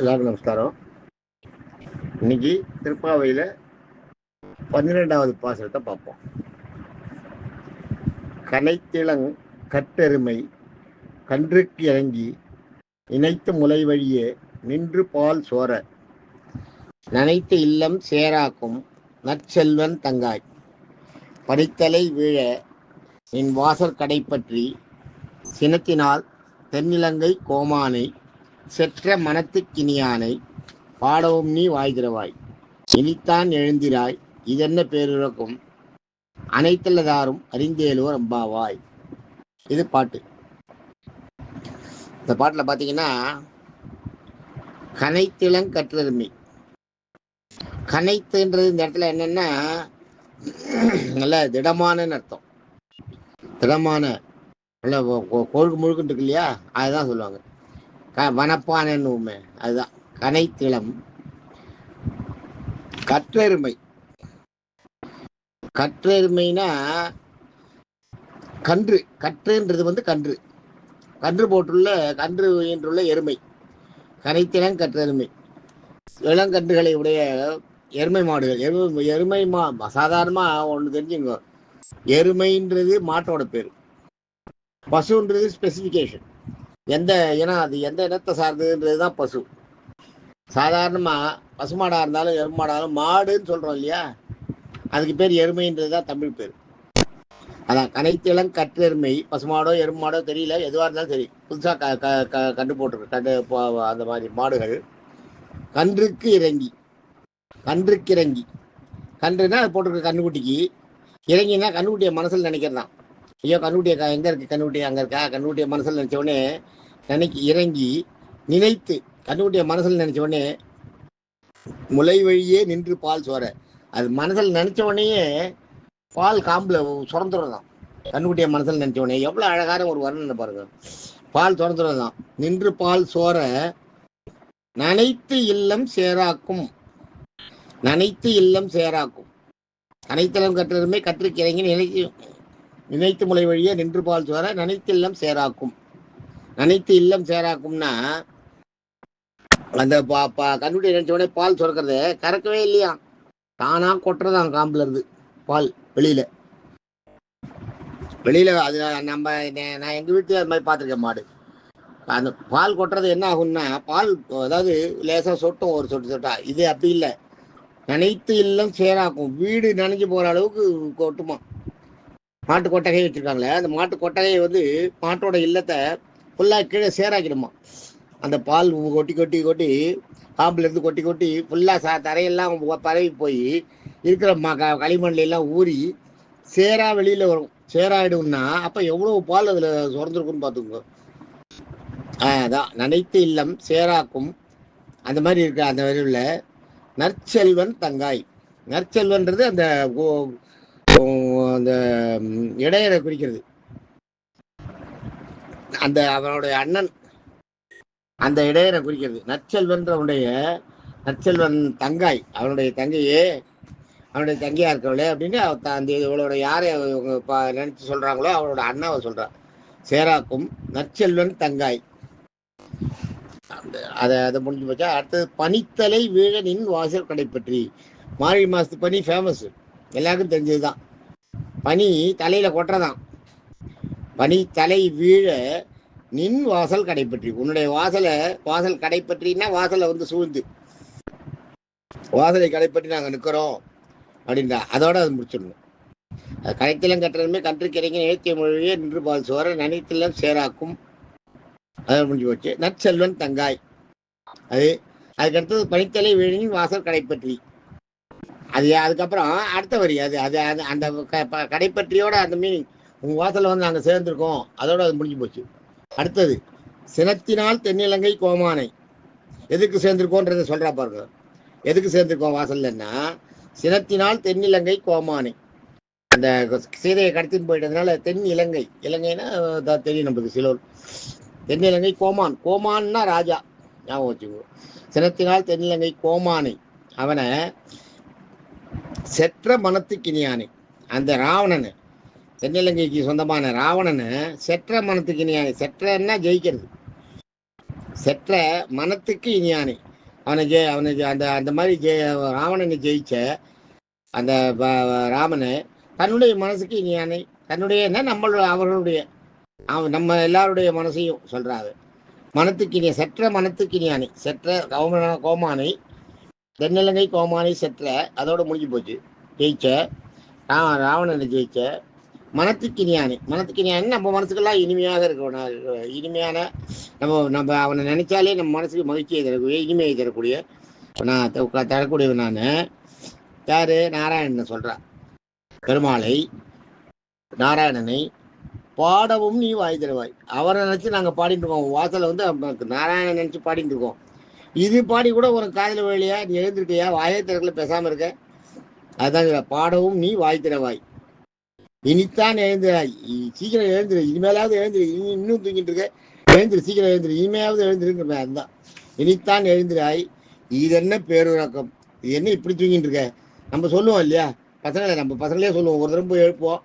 எல்லாருக்கும் நமஸ்காரம். இன்னைக்கு திருப்பாவையில் 12வது பாசுரத்தை பார்ப்போம். கனைத்திளங் கட்டெருமை கன்றுக்கு இறங்கி இணைத்து முலை வழியே நின்று பால் சோர நனைத்து இல்லம் சேராக்கும் நற்செல்வன் தங்காய் படித்தலை வீழ நின் வாசற் கடைப்பற்றி சினத்தினால் தென்னிலங்கை கோமானை செற்ற மனத்துக்கினியானை பாடவும் நீ வாய்திரவாய் இனித்தான் எழுந்திராய் இதென்ன பேருறக்கும் அனைத்துள்ளதாரும் அறிந்தேலோர் அம்பாவாய். இது பாட்டு. இந்த பாட்டில் பார்த்தீங்கன்னா கனைத்திளங் கற்றெருமை. கனைத்துன்றது இந்த இடத்துல என்னன்னா நல்ல திடமான அர்த்தம். திடமான நல்ல கொழுக்கு முழுக்குன்னு இருக்கு இல்லையா, அதுதான் சொல்லுவாங்க. வனப்பானன்னு உண்மை அதுதான் கனைத்திளம். கற்றெருமை. கற்றெருமைனா கன்று. கற்றுன்றது கன்று. கன்று போட்டுள்ள கன்று என்றுள்ள எருமை. கனைத்திளம் கற்றெருமை. இளங்கன்றுகளை உடைய எருமை மாடுகள். எருமை சாதாரணமாக ஒன்று தெரிஞ்சுங்க, எருமைன்றது மாட்டோட பேர். பசுன்றது ஸ்பெசிஃபிகேஷன். எந்த இனம், அது எந்த இனத்தை சார்ந்ததுன்றது தான் பசு. சாதாரணமாக பசுமாடாக இருந்தாலும் எருமாடாலும் மாடுன்னு சொல்கிறோம் இல்லையா, அதுக்கு பேர் எருமைன்றது தான் தமிழ் பேர். அதான் கனைத்திளங் கற்றெருமை. பசுமாடோ எருமாடோ தெரியல, எதுவாக இருந்தாலும் சரி, புதுசாக கண்டு போட்டிருக்கு அந்த மாதிரி மாடுகள் கன்றுக்கு இறங்கி. கன்றுக்கு இறங்கி. கன்றுனா அது போட்டிருக்க கண்ணுக்குட்டிக்கு. இறங்கினா கண்ணுக்குட்டியை மனசில் நினைக்கிறது தான். ஐயோ கண்ணுக்குட்டியை எங்கே இருக்குது, கண்ணுக்குட்டி அங்கே இருக்கா, கண்ணுக்குட்டியை மனசில் நினச்ச உடனே இறங்கி நினைத்து கண்ணுக்குட்டியை மனசில் நினச்ச உடனே முலை வழியே நின்று பால் சோர. அது மனசில் நினச்ச உடனேயே பால் காம்பில் சுரந்துடுறதான். கண்ணுக்குட்டியை மனசில் நினச்ச உடனே எவ்வளோ அழகான ஒரு வர்ணனை பாருங்க. பால் சுரந்துடுறதான். நின்று பால் சோர நனைத்து இல்லம் சேராக்கும். நனைத்து இல்லம் சேராக்கும். அனைத்தளம் கற்றெருமை கற்றுக்கு இறங்கி நினைத்து முலை வழியே நின்று பால் சோர நனைத்து இல்லம் சேராக்கும். நனைத்து இல்லம் சேராக்கும்னா அந்த கண்ணுடைய நினைச்ச உடனே பால் சுரக்கிறது கறக்கவே இல்லையா, தானா கொட்டுறதான் காம்புல இருந்து பால் வெளியில. அது நான் எங்க வீட்டுல அது மாதிரி பார்த்துருக்கேன். மாடு அந்த பால் கொட்டுறது என்ன ஆகும்னா, பால் அதாவது லேசா சொட்டும், ஒரு சொட்டு சொட்டா. இது அப்படி இல்லை, நனைத்து இல்லம் சேராக்கும். வீடு நனைஞ்சு போற அளவுக்கு கொட்டுமா. மாட்டு கொட்டகை வச்சிருக்காங்களே, அந்த மாட்டு கொட்டகையை மாட்டோட இல்லத்தை ஃபுல்லாக கீழே சேராக்கிடுமா. அந்த பால் கொட்டி கொட்டி கொட்டி காம்புலேருந்து கொட்டி கொட்டி ஃபுல்லாக தரையெல்லாம் பரவி போய் இருக்கிற களிமண்லாம் ஊறி சேரா வெளியில் வரும். சேராயிடும்னா அப்போ எவ்வளோ பால் அதில் சுரந்துருக்குன்னு பார்த்துக்கோங்க. அதான் நனைத்து இல்லம் சேராக்கும். அந்த மாதிரி இருக்க அந்த வரையில் நற்செல்வன் தங்காய். நற்செல்வன்றது அந்த அந்த இடையரை குறிக்கிறது. அந்த அவனுடைய அண்ணன், அந்த இடையரை குறிக்கிறது. நற்செல்வன் தங்காய், அவனுடைய தங்கையே, அவனுடைய தங்கையா இருக்கவளே அப்படின்னு அந்த இவளோட யாரை நினைச்சு சொல்றாங்களோ அவளோட அண்ணாவை சொல்றான். சேராக்கும் நற்செல்வன் தங்காய். அதை முடிஞ்சு போச்சா. அடுத்தது பனித்தலை வீழ நின் வாசல் கடை பற்றி. மார்கழி மாசத்து பனி ஃபேமஸ், எல்லாருக்கும் தெரிஞ்சதுதான். பனி தலையில கொட்டுறதான். பனி தலை வீழ நின் வாசல் கடைப்பற்றி. உன்னுடைய வாசல் கடைப்பற்றினா வாசலை சூழ்ந்து, வாசலை கடைப்பற்றி நாங்கள் நிற்கிறோம் அப்படின்றா. அதோட அது முடிச்சிடணும். அது கடைத்திலம் கட்டுறதுமே கன்றுக்கு இறங்கி நினைத்திய மொழியே நின்று பால் சோர நனைத்திலம் சேராக்கும். அதை முடிஞ்சு போச்சு. நற்செல்வன் தங்காய். அதுக்கடுத்தது பனித்தலை வீழின் வாசல் கடைப்பற்றி. அதுக்கப்புறம் அடுத்த வரி. அந்த கடைப்பற்றியோட அந்த மீனிங், உங்க வாசல்ல நாங்கள் சேர்ந்திருக்கோம், அதோட அது முடிஞ்சு போச்சு. அடுத்தது சினத்தினால் தென்னிலங்கை கோமானை. எதுக்கு சேர்ந்திருக்கோன்றத சொல்றா பாருங்க. எதுக்கு சேர்ந்திருக்கோம் வாசல்லன்னா, சினத்தினால் தென்னிலங்கை கோமானை. அந்த சீதையை கடத்தின்னு போயிட்டதுனால தென் இலங்கை, இலங்கைன்னா தெரியும் நம்மளுக்கு சிலோர். தென்னிலங்கை கோமான். கோமான்னா ராஜா, ஞாபகம் வச்சுக்கோ. சினத்தினால் தென்னிலங்கை கோமானை, அவனை செற்ற மனத்துக்கினியானை. அந்த ராவணனை, தென்னிலங்கைக்கு சொந்தமான ராவணனை செற்ற மனத்துக்கு இனியானை. செற்றன்னா ஜெயிக்கிறது. செற்ற மனத்துக்கு இனியானை. அவனுக்கு அந்த அந்த மாதிரி ராவணனை ஜெயிச்ச அந்த ராமனை தன்னுடைய மனசுக்கு இனியானை, தன்னுடைய என்ன நம்மளோட அவர்களுடைய நம்ம எல்லாருடைய மனசையும் சொல்றாரு. மனத்துக்கினிய செற்ற மனத்துக்கினியானை, செற்ற கோமானை, தென்னிலங்கை கோமானை செற்ற, அதோட முடிஞ்சு போச்சு. ஜெயிச்ச ராவணனை ஜெயிச்ச மனத்துக்கினியானை, மனத்துக்கினியானி நம்ம மனசுக்கெல்லாம் இனிமையாக இருக்கணும். இனிமையான நம்ம அவனை நினைச்சாலே நம்ம மனசுக்கு மகிழ்ச்சியை தரக்கூடிய, இனிமையை தரக்கூடிய நான் தரக்கூடியவன். நான் யாரு? நாராயணன் சொல்றான். பெருமாளை நாராயணனை பாடவும் நீ வாய் தருவாய். அவரை நினைச்சு நாங்கள் பாடிட்டு இருக்கோம். வாசல வந்து நாராயணன் நினைச்சு பாடிட்டு இருக்கோம். இது பாடி கூட உனக்கு காதல வேலையா? நீ எழுந்திருக்கையா? வாயை திறக்கல, பேசாம இருக்க. அதுதான் பாடவும் நீ வாய் தருவாய். இனித்தான் எழுந்திராய், சீக்கிரம் எழுந்துரு, இனிமேலாவது எழுந்துரு, இன்னும் தூங்கிட்டு இருக்க, எழுந்துரு, சீக்கிரம் எழுந்துரு, இனிமையாவது எழுந்துருங்க. அதுதான் இனித்தான் எழுந்திராய். இது என்ன பேருறக்கம், இது என்ன இப்படி தூங்கிட்டு இருக்க? நம்ம சொல்லுவோம் இல்லையா பசங்களை, நம்ம பசங்களே சொல்லுவோம். ஒரு தடவை போய் எழுப்போம்,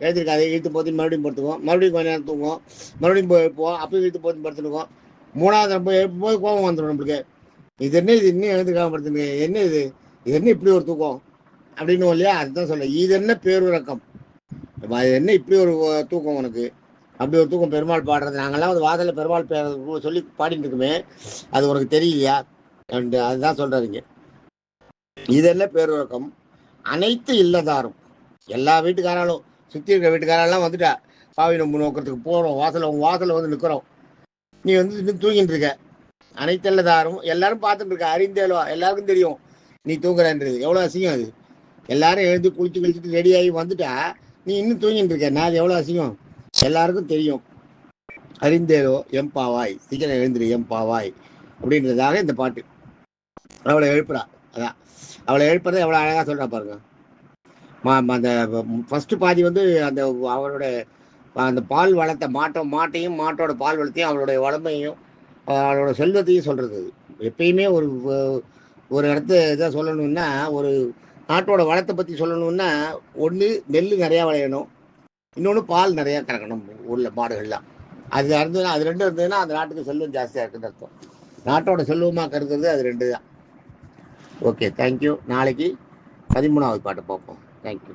எழுந்திருக்காது, இழுத்து போத்தி மறுபடியும் படுத்துக்குவோம், மறுபடியும் கொஞ்ச நேரம் தூங்குவோம், மறுபடியும் போய் எழுப்போம், அப்பயும் இழுத்து போத்தி படுத்துருக்கோம். மூணாவது நம்ம எழுப்பும் போது கோபம் வந்துடும் நம்மளுக்கு. இது என்ன, இது இன்னும் எழுந்துக்காம படுத்துங்க, என்ன இது, இது என்ன இப்படி ஒரு தூக்கம் அப்படின்னு இல்லையா? அதுதான் சொல்ல, இது என்ன பேருறக்கம், அது என்ன இப்படி ஒரு தூக்கம் உனக்கு, அப்படி ஒரு தூக்கம். பெருமாள் பாடுறது, நாங்கள்லாம் வந்து வாசல பெருமாள் சொல்லி பாடிட்டு இருக்குமே, அது உனக்கு தெரியலையா? அதுதான் சொல்றாருங்க. இதெல்லாம் பேருறக்கம். அனைத்து இல்லதாரும், எல்லா வீட்டுக்காராலும், சுற்றி இருக்கிற வீட்டுக்காரெல்லாம் வந்துட்டா, பாவி நம்ப நோக்கிறதுக்கு போகிறோம், வாசல வந்து நிற்கிறோம், நீ வந்து இன்னும் தூங்கிட்டு இருக்க. அனைத்து இல்லதாரும், எல்லாரும் பார்த்துட்டு இருக்க, அறிந்தேலோ, எல்லாருக்கும் தெரியும் நீ தூங்குறன்றது. எவ்வளோ அசிங்கம் அது. எல்லாரும் எழுந்து குளிச்சு கழிச்சுட்டு ரெடி ஆகி வந்துட்டா நீ இன்னும் தூங்கிட்டு இருக்க. நான் அது எவ்வளோ அசிங்கம் எல்லாருக்கும் தெரியும். அறிந்தேலோ எம்பாவாய், சீக்கிரம் எழுந்துரு எம்பாவாய் அப்படின்றதாக இந்த பாட்டு. அவளை எழுப்புறா. அதான் அவளை எழுப்புறதை எவ்வளோ அழகாக சொல்கிறா பாருங்க. அந்த ஃபஸ்ட்டு பாதி வந்து அந்த அவரோட அந்த பால் வளத்தை மாட்டையும் மாட்டோட பால் வளத்தையும் அவளுடைய வளமையும் அவளோட செல்வத்தையும் சொல்கிறது. எப்பயுமே ஒரு இடத்த இதாக சொல்லணும்னா, ஒரு நாட்டோட வளத்தை பற்றி சொல்லணும்னா, ஒன்று நெல் நிறையா விளையணும், இன்னொன்று பால் நிறையா கறக்கணும் உள்ள மாடுகள்லாம். அது இருந்ததுன்னா, அது ரெண்டும் இருந்ததுன்னா அந்த நாட்டுக்கு செல்வம் ஜாஸ்தியாக இருக்குன்னு அர்த்தம். நாட்டோட செல்வமாக கருதுறது அது ரெண்டு தான். Okay, thank you. நாளைக்கு 13வது பாட்டு பார்ப்போம். தேங்க்யூ.